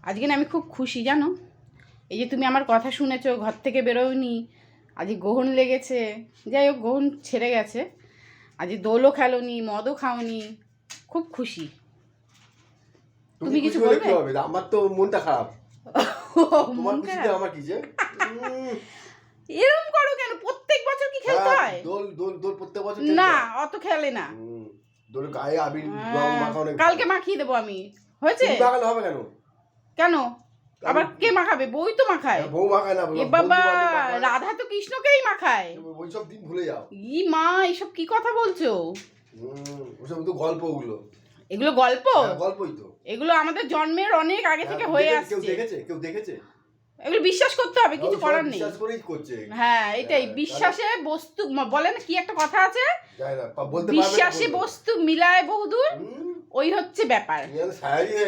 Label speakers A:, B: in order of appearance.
A: আজকে না আমি খুব খুশি জানো, এই যে তুমি আমার কথা শুনেছো, ঘর থেকে বেরোয়নি, আজকে গ্রহণ লেগেছে, যাই হোক গ্রহণ ছেড়ে গেছে, আজকে দোলও খেলোনি, মদও খাওনি, খুব খুশি। তুমি কিছু বলবে?
B: আমার তো মনটা খারাপ। তোমার খুশিতে আমার কি যে?
A: এরকম করো কেন? প্রত্যেক বছর কি খেলতে হয়?
B: দোল দোল দোল প্রত্যেক বছর
A: না, অত খেলে না।
B: দোল গায়ে আবির রং মাখানো।
A: কালকে মাখিয়ে দেবো আমি, হয়েছে?
B: মাখালে হবে কেন?
A: কেন আবার কে মাখাবে? বই তো মাখায়।
B: বউ মাখায় না।
A: এ বাবা, রাধা তো কৃষ্ণকেই মাখায়।
B: ওইসব দিন ভুলে যাও।
A: ই মা, এসব কি কথা বলছো?
B: ওসব তো গল্প।
A: এগুলো গল্প?
B: গল্পই তো।
A: এগুলো আমাদের জন্মের অনেক আগে থেকে হয়ে আসছে।
B: কেউ দেখেছে?
A: এগুলো বিশ্বাস করতে হবে, কিছু করার নেই।
B: বিশ্বাস করেই করছে।
A: হ্যাঁ, এটাই বিশ্বাসে বস্তু বলে না, কি একটা কথা আছে, বিশ্বাসে বস্তু মিলায় বহুদূর, ওই হচ্ছে ব্যাপার।